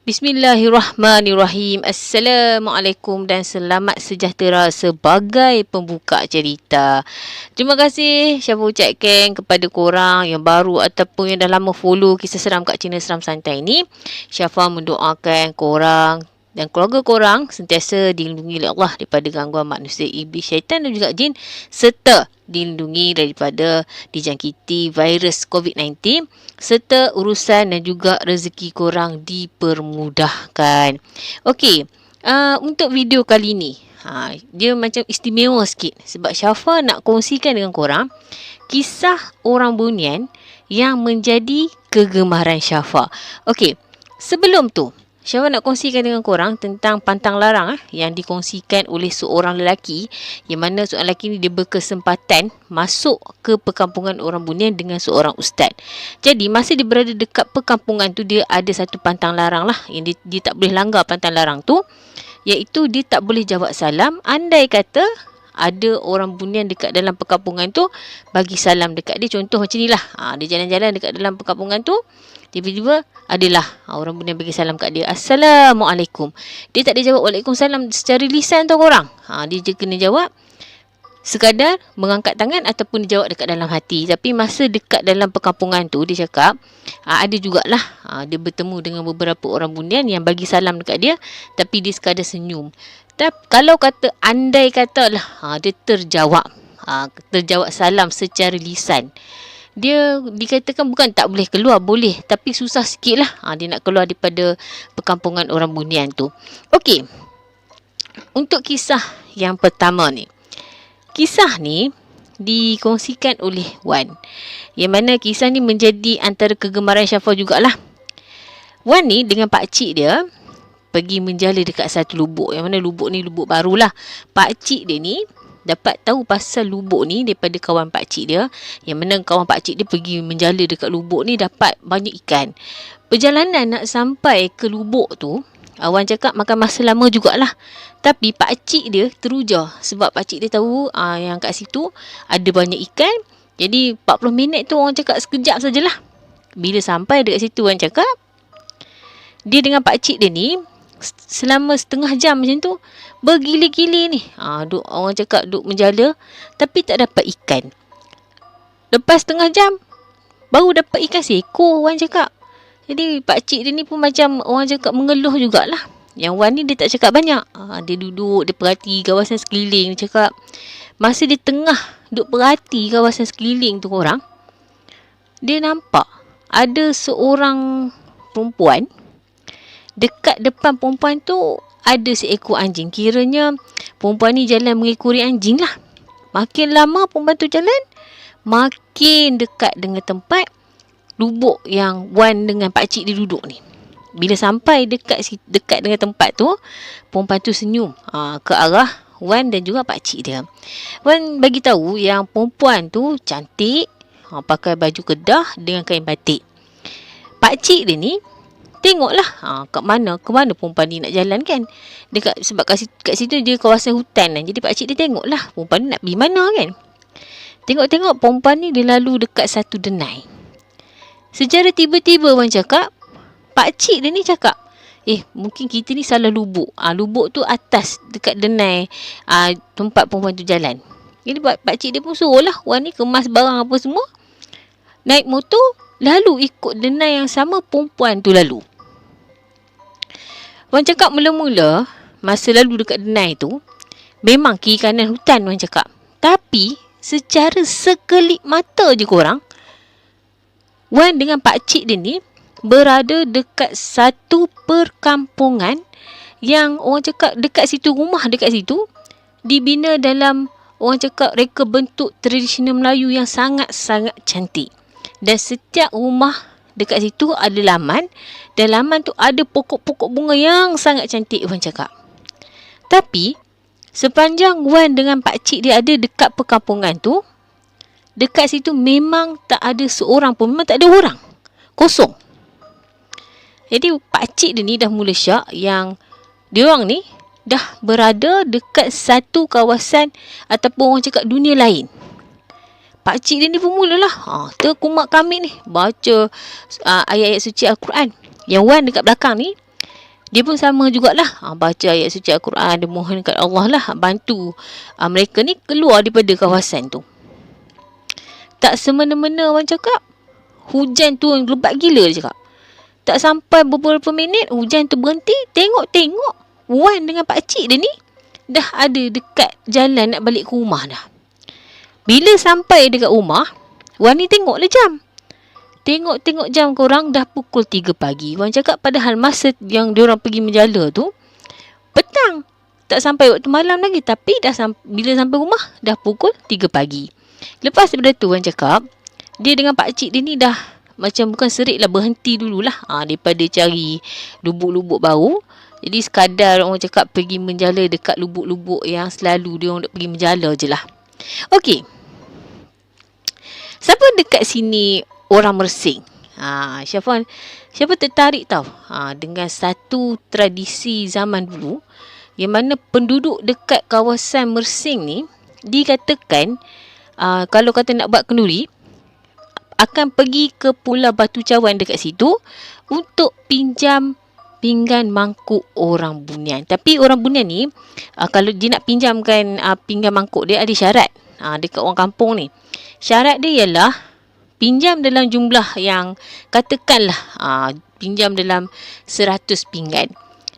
Bismillahirrahmanirrahim. Assalamualaikum dan selamat sejahtera sebagai pembuka cerita. Terima kasih Syafa ucapkan kepada korang yang baru ataupun yang dah lama follow Kisah Seram Kak Cina Seram Santai ni. Syafa mendoakan korang dan keluarga korang sentiasa dilindungi oleh Allah daripada gangguan manusia, iblis, syaitan dan juga jin, serta dilindungi daripada dijangkiti virus COVID-19, serta urusan dan juga rezeki korang dipermudahkan. Okey, untuk video kali ni, dia macam istimewa sikit sebab Syafa nak kongsikan dengan korang kisah orang bunian yang menjadi kegemaran Syafa. Okey, sebelum tu Syafa nak kongsikan dengan korang tentang pantang larang yang dikongsikan oleh seorang lelaki, yang mana seorang lelaki ni dia berkesempatan masuk ke perkampungan orang bunian dengan seorang ustaz. Jadi masa dia berada dekat perkampungan tu, dia ada satu pantang larang lah yang dia tak boleh langgar pantang larang tu, iaitu dia tak boleh jawab salam andai kata ada orang bunian dekat dalam perkampungan tu bagi salam dekat dia. Contoh macam ni lah, dia jalan-jalan dekat dalam perkampungan tu, tiba-tiba adalah orang bunian bagi salam kat dia, Assalamualaikum. Dia tak ada jawab Waalaikumsalam secara lisan tau korang. Dia je kena jawab sekadar mengangkat tangan ataupun dia jawab dekat dalam hati. Tapi masa dekat dalam perkampungan tu, dia cakap ada jugalah dia bertemu dengan beberapa orang bunian yang bagi salam dekat dia, tapi dia sekadar senyum. Tapi kalau kata andai katalah dia terjawab salam secara lisan, dia dikatakan bukan tak boleh keluar, boleh, tapi susah sikit lah dia nak keluar daripada perkampungan orang bunian tu. Okey, untuk kisah yang pertama ni, kisah ni dikongsikan oleh Wan, yang mana kisah ni menjadi antara kegemaran Syafa jugalah. Wan ni dengan pakcik dia pergi menjala dekat satu lubuk, yang mana lubuk ni lubuk barulah. Pakcik dia ni dapat tahu pasal lubuk ni daripada kawan pakcik dia, yang mana kawan pakcik dia pergi menjala dekat lubuk ni, dapat banyak ikan. Perjalanan nak sampai ke lubuk tu, Wan cakap makan masa lama jugalah. Tapi pakcik dia teruja sebab pakcik dia tahu yang kat situ ada banyak ikan. Jadi 40 minit tu orang cakap sekejap sajalah. Bila sampai dekat situ, Wan cakap dia dengan pakcik dia ni selama setengah jam macam tu bergili-gili ni. Orang cakap duk menjala tapi tak dapat ikan. Lepas setengah jam baru dapat ikan seekor, Wan cakap. Jadi pakcik dia ni pun macam orang cakap mengeluh jugalah. Yang Wan ni dia tak cakap banyak. Dia duduk, dia perhati kawasan sekeliling. Dia cakap masa dia tengah duk perhati kawasan sekeliling tu korang, dia nampak ada seorang perempuan. Dekat depan perempuan tu ada seekor anjing. Kiranya perempuan ni jalan mengikuri anjing lah. Makin lama perempuan tu jalan, makin dekat dengan tempat lubuk yang Wan dengan pakcik dia duduk ni. Bila sampai dekat dengan tempat tu, perempuan tu senyum ke arah Wan dan juga pakcik dia. Wan bagi tahu yang perempuan tu cantik, pakai baju kedah dengan kain batik. Pakcik dia ni tengoklah ke mana perempuan ni nak jalan kan. Sebab kat situ dia kawasan hutan kan. Jadi pakcik dia tengoklah perempuan ni nak pergi mana kan. Tengok-tengok perempuan ni dia lalu dekat satu denai. Secara tiba-tiba Wan cakap, pakcik dia ni cakap, mungkin kita ni salah lubuk. Lubuk tu atas dekat denai tempat perempuan tu jalan. Jadi pakcik dia pun suruh lah Wan ni kemas barang apa semua, naik motor lalu ikut denai yang sama perempuan tu lalu. Wan cakap mula-mula masa lalu dekat denai tu memang kiri kanan hutan, Wan cakap. Tapi secara sekelip mata je korang, Wan dengan pakcik dia ni berada dekat satu perkampungan yang orang cakap dekat situ, rumah dekat situ dibina dalam orang cakap reka bentuk tradisional Melayu yang sangat-sangat cantik. Dan setiap rumah dekat situ ada laman, dan laman tu ada pokok-pokok bunga yang sangat cantik, Wan cakap. Tapi sepanjang Wan dengan pakcik dia ada dekat perkampungan tu, dekat situ memang tak ada seorang pun, memang tak ada orang, kosong. Jadi pakcik dia ni dah mula syak yang diorang ni dah berada dekat satu kawasan ataupun orang cakap dunia lain. Pakcik dia ni pun mulalah terkumak kamit ni baca ayat-ayat suci Al-Quran. Yang Wan dekat belakang ni dia pun sama jugalah. Baca ayat suci Al-Quran, dia mohon kat Allah lah bantu mereka ni keluar daripada kawasan tu. Tak semena-mena orang cakap, hujan tu lebat gila dia cakap. Tak sampai beberapa minit, hujan tu berhenti. Tengok-tengok, Wan dengan pakcik dia ni dah ada dekat jalan nak balik ke rumah dah. Bila sampai dekat rumah, Wan ni tengoklah jam. Tengok-tengok jam korang dah pukul 3 pagi. Wan cakap padahal masa yang diorang pergi menjala tu, petang. Tak sampai waktu malam lagi. Tapi bila sampai rumah, dah pukul 3 pagi. Lepas daripada tu Wan cakap, dia dengan pakcik dia ni dah macam bukan serik lah, berhenti dululah. Daripada cari lubuk-lubuk baru. Jadi sekadar orang cakap pergi menjala dekat lubuk-lubuk yang selalu dia orang pergi menjala je lah. Okey. Siapa dekat sini orang Mersing? Siapa tertarik tau dengan satu tradisi zaman dulu yang mana penduduk dekat kawasan Mersing ni dikatakan kalau kata nak buat kenduri akan pergi ke Pulau Batu Cawan dekat situ untuk pinjam pinggan mangkuk orang Bunian. Tapi orang Bunian ni kalau dia nak pinjamkan pinggan mangkuk, dia ada syarat dekat orang kampung ni. Syarat dia ialah pinjam dalam jumlah yang katakanlah pinjam dalam 100 pinggan.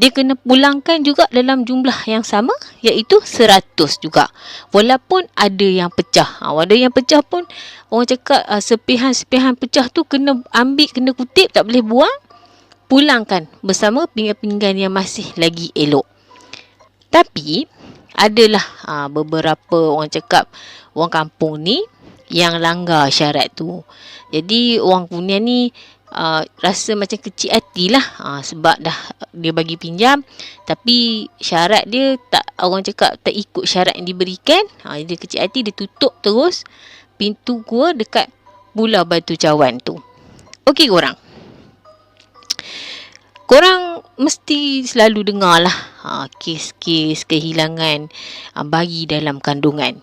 Dia kena pulangkan juga dalam jumlah yang sama, iaitu 100 juga. Walaupun ada yang pecah. Ada yang pecah pun orang cakap sepihan-sepihan pecah tu kena ambil, kena kutip, tak boleh buang. Pulangkan bersama pinggan-pinggan yang masih lagi elok. Tapi adalah beberapa orang cakap orang kampung ni yang langgar syarat tu. Jadi orang Bunian ni rasa macam kecil hati lah sebab dah dia bagi pinjam tapi syarat dia tak, orang cakap tak ikut syarat yang diberikan. Dia kecil hati, dia tutup terus pintu gua dekat Pulau Batu Cawan tu. Okey korang mesti selalu dengar lah kes-kes kehilangan bayi dalam kandungan.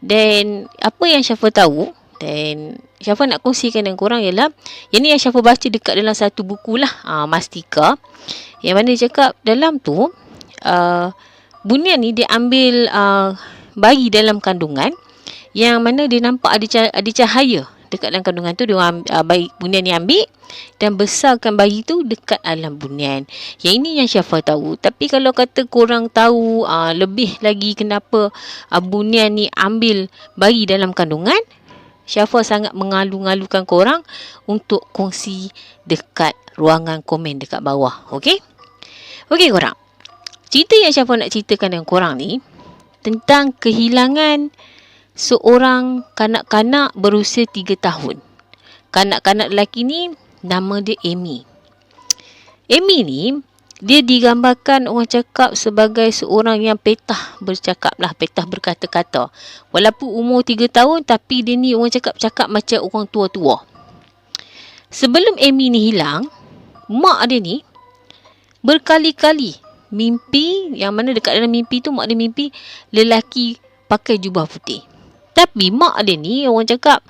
Dan apa yang Syafa tahu dan Syafa nak kongsikan dengan korang ialah yang ni yang Syafa baca dekat dalam satu buku lah, Mastika, yang mana dia cakap dalam tu Bunian ni dia ambil bayi dalam kandungan yang mana dia nampak ada cahaya dekat dalam kandungan tu. Dia bayi Bunian ni ambil dan besarkan bayi tu dekat alam Bunian. Yang ini yang Syafa tahu. Tapi kalau kata korang tahu lebih lagi kenapa Bunian ni ambil bayi dalam kandungan, Syafa sangat mengalu-ngalukan korang untuk kongsi dekat ruangan komen dekat bawah. Okey korang. Cerita yang Syafa nak ceritakan dengan korang ni tentang kehilangan seorang kanak-kanak berusia 3 tahun. Kanak-kanak lelaki ni nama dia Amy. Amy ni dia digambarkan orang cakap sebagai seorang yang petah bercakap lah, petah berkata-kata. Walaupun umur 3 tahun tapi dia ni orang cakap macam orang tua-tua. Sebelum Amy ni hilang, mak dia ni berkali-kali mimpi, yang mana dekat dalam mimpi tu mak dia mimpi lelaki pakai jubah putih. Tapi mak dia ni orang cakap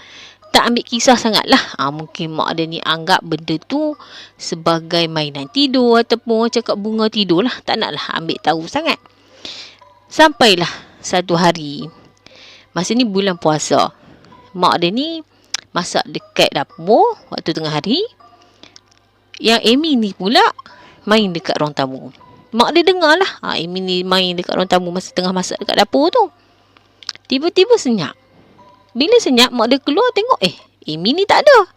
tak ambil kisah sangat lah. Mungkin mak dia ni anggap benda tu sebagai mainan tidur ataupun orang cakap bunga tidur lah. Tak nak lah ambil tahu sangat. Sampailah satu hari, masa ni bulan puasa, mak dia ni masak dekat dapur waktu tengah hari. Yang Amy ni pula main dekat ruang tamu. Mak dia dengar lah Amy ni main dekat ruang tamu masa tengah masak dekat dapur tu. Tiba-tiba senyap. Bila senyap, mak dia keluar tengok, Amy ni tak ada.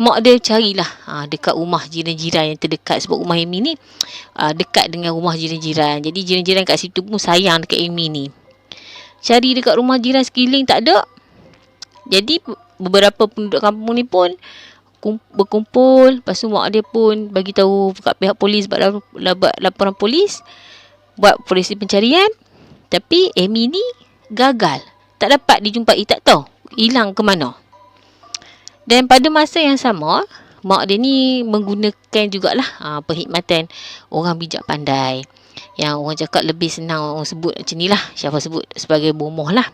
Mak dia carilah dekat rumah jiran-jiran yang terdekat. Sebab rumah Amy ni dekat dengan rumah jiran-jiran. Jadi jiran-jiran kat situ pun sayang dekat Amy ni. Cari dekat rumah jiran sekeliling tak ada. Jadi beberapa penduduk kampung ni pun berkumpul. Lepas tu mak dia pun bagi tahu kat pihak polis, buat laporan polis, buat polisi pencarian. Tapi Amy ni gagal, tak dapat dijumpai, tak tahu hilang ke mana. Dan pada masa yang sama, mak dia ni menggunakan jugalah perkhidmatan orang bijak pandai, yang orang cakap lebih senang orang sebut macam ni lah, Syafa sebut sebagai bomoh lah.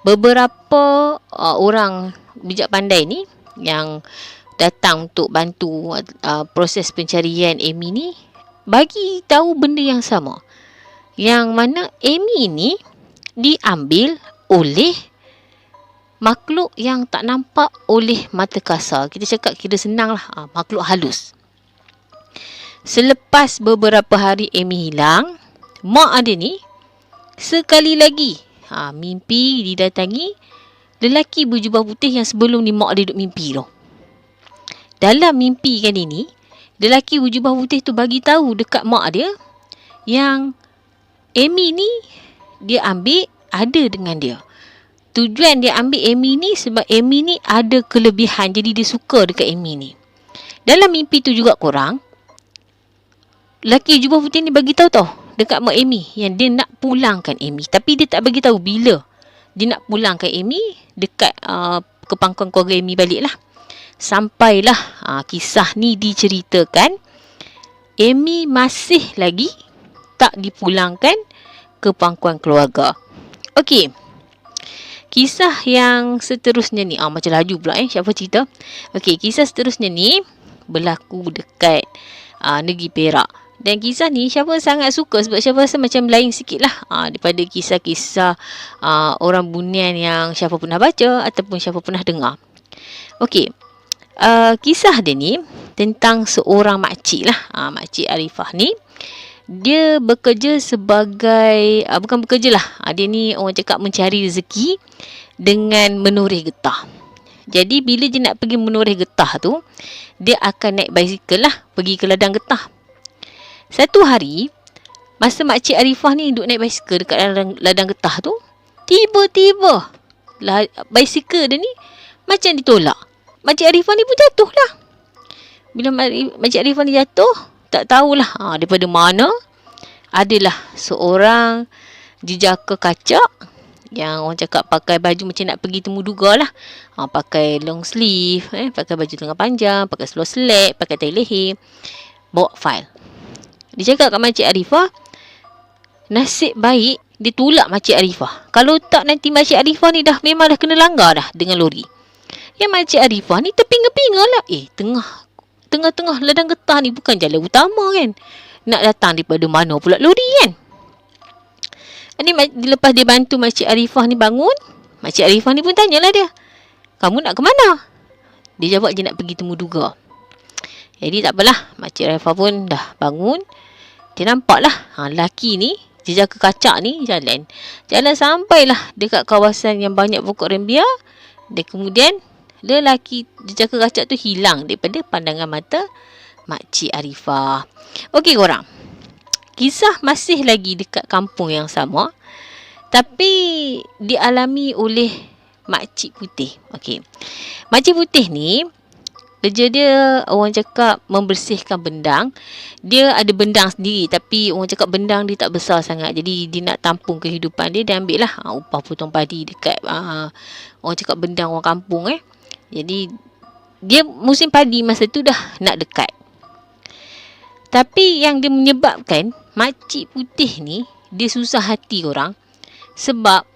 Beberapa orang bijak pandai ni yang datang untuk bantu proses pencarian Amy ni bagi tahu benda yang sama. Yang mana Amy ni diambil oleh makhluk yang tak nampak oleh mata kasar. Kita cakap kira senang lah, makhluk halus. Selepas beberapa hari Amy hilang, mak ada ni sekali lagi mimpi didatangi lelaki berjubah putih yang sebelum ni mak dia duduk mimpi tu. Dalam mimpi kali ni, lelaki berjubah putih tu bagi tahu dekat mak dia yang Amy ni dia ambil ada dengan dia. Tujuan dia ambil Amy ni sebab Amy ni ada kelebihan, jadi dia suka dekat Amy ni. Dalam mimpi tu juga korang, lelaki jubah putih ni bagi tahu tau dekat mak Amy yang dia nak pulangkan Amy, tapi dia tak bagi tahu bila dia nak pulangkan Amy dekat ke pangkuan keluarga Amy balik lah. Sampailah kisah ni diceritakan, Amy masih lagi tak dipulangkan ke pangkuan keluarga. Okey. Kisah yang seterusnya ni, macam laju pula siapa cerita. Okey, kisah seterusnya ni berlaku dekat negeri Perak. Dan kisah ni Syafa sangat suka sebab Syafa rasa macam lain sikit lah daripada kisah-kisah orang bunian yang Syafa pernah baca ataupun Syafa pernah dengar. Okey, kisah dia ni tentang seorang makcik lah. Makcik Arifah ni, dia bekerja sebagai, bukan bekerja lah, dia ni orang cakap mencari rezeki dengan menoreh getah. Jadi bila dia nak pergi menoreh getah tu, dia akan naik basikal lah pergi ke ladang getah. Satu hari, masa makcik Arifah ni duduk naik basikal dekat ladang getah tu, tiba-tiba basikal dia ni macam ditolak. Makcik Arifah ni pun jatuh lah. Bila makcik Arifah ni jatuh, tak tahulah daripada mana adalah seorang jejaka kacak yang orang cakap pakai baju macam nak pergi temu duga lah. Pakai long sleeve, pakai baju lengan panjang, pakai seluar selek, pakai tai leher, bawa file. Dia cakap kat makcik Arifah, nasib baik dia tolak makcik Arifah. Kalau tak nanti makcik Arifah ni memang dah kena langgar dah dengan lori. Yang makcik Arifah ni terpinga-pinga lah. Tengah-tengah ladang getah ni bukan jalan utama kan. Nak datang daripada mana pula lori kan. Ini lepas dia bantu makcik Arifah ni bangun, makcik Arifah ni pun tanyalah dia, kamu nak ke mana? Dia jawab dia nak pergi temu duga. Jadi tak apalah, makcik Arifah pun dah bangun. Dia nampak lah lelaki ni, jejaka kacak ni jalan sampailah dekat kawasan yang banyak pokok rembia. Dan kemudian lelaki jejaka kacak tu hilang daripada pandangan mata makcik Arifah. Okey korang, kisah masih lagi dekat kampung yang sama, tapi dialami oleh makcik putih. Okey, makcik putih ni kerja dia orang cakap membersihkan bendang. Dia ada bendang sendiri, tapi orang cakap bendang dia tak besar sangat. Jadi dia nak tampung kehidupan dia, dia ambil lah upah potong padi dekat orang cakap bendang orang kampung. Jadi dia musim padi masa tu dah nak dekat. Tapi yang dia menyebabkan makcik putih ni dia susah hati orang, sebab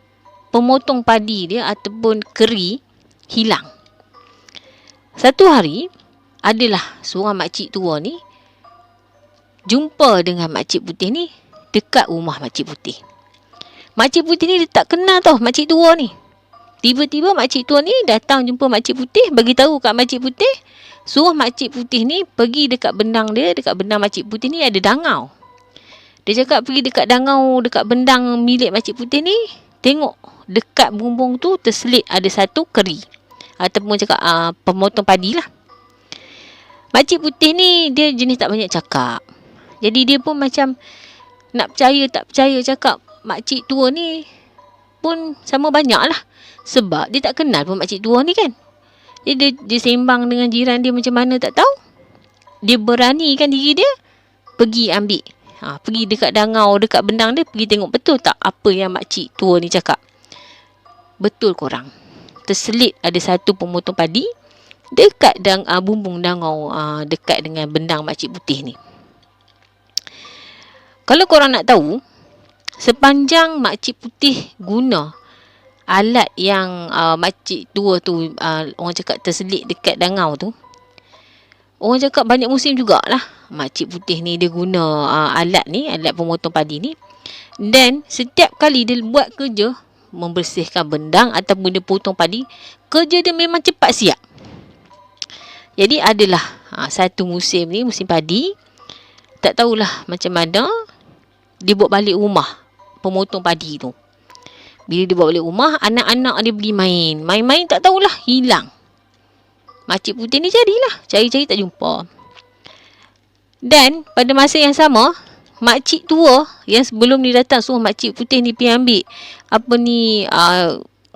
pemotong padi dia ataupun keri hilang. Satu hari, adalah seorang makcik tua ni jumpa dengan makcik putih ni dekat rumah makcik putih. Makcik putih ni dia tak kenal tau makcik tua ni. Tiba-tiba makcik tua ni datang jumpa makcik putih, bagi tahu kat makcik putih, suruh makcik putih ni pergi dekat bendang dia, dekat bendang makcik putih ni ada dangau. Dia cakap pergi dekat dangau, dekat bendang milik makcik putih ni, tengok dekat bumbung tu terselit ada satu keri. Ataupun cakap pemotong padi lah. Makcik putih ni dia jenis tak banyak cakap. Jadi dia pun macam nak percaya tak percaya cakap makcik tua ni pun sama banyak lah. Sebab dia tak kenal pun makcik tua ni kan. Jadi dia sembang dengan jiran dia macam mana tak tahu. Dia beranikan diri dia pergi ambil. Pergi dekat dangau, dekat bendang dia, pergi tengok betul tak apa yang makcik tua ni cakap. Betul korang. Terselit ada satu pemotong padi dekat bumbung dangau dekat dengan bendang makcik putih ni. Kalau korang nak tahu, sepanjang makcik putih guna alat yang makcik tua tu orang cakap terselit dekat dangau tu, Orang cakap banyak musim jugalah makcik putih ni dia guna alat pemotong padi ni. Dan setiap kali dia buat kerja membersihkan bendang ataupun dia potong padi, kerja dia memang cepat siap. Jadi adalah satu musim ni, musim padi, tak tahulah macam mana dia bawa balik rumah pemotong padi tu. Bila dia bawa balik rumah, anak-anak dia pergi main. Main-main tak tahulah, hilang. Makcik putih ni carilah, cari-cari tak jumpa. Dan pada masa yang sama, makcik tua yang sebelum ni datang suruh makcik putih ni pergi ambil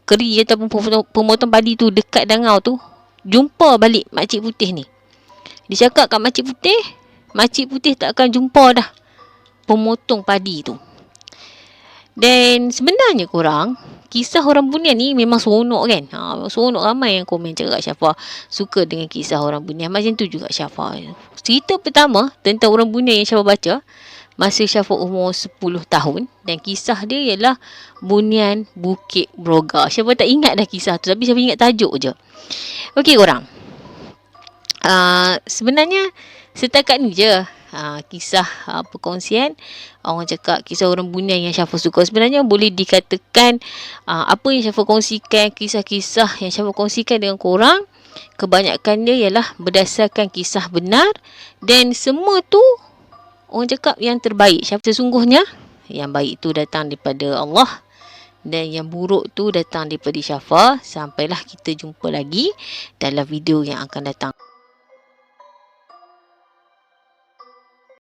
keri ataupun pemotong padi tu dekat dangau tu, jumpa balik makcik putih ni. Dia cakap kat makcik putih tak akan jumpa dah pemotong padi tu. Dan sebenarnya korang, kisah orang Bunian ni memang seronok kan. Seronok, ramai yang komen cakap Syafa suka dengan kisah orang Bunian. Macam tu juga Syafa. Cerita pertama tentang orang Bunian yang Syafa baca masa Syafa umur 10 tahun. Dan kisah dia ialah Bunian Bukit Broga. Syafa tak ingat dah kisah tu, tapi Syafa ingat tajuk je. Okey korang. Sebenarnya setakat ni je kisah perkongsian orang cakap kisah orang Bunian yang Syafa suka. Sebenarnya boleh dikatakan apa yang Syafa kongsikan, kisah-kisah yang Syafa kongsikan dengan korang, kebanyakannya ialah berdasarkan kisah benar. Dan semua tu orang cakap yang terbaik. Syafa sesungguhnya yang baik tu datang daripada Allah dan yang buruk tu datang daripada Syafa. Sampailah kita jumpa lagi dalam video yang akan datang.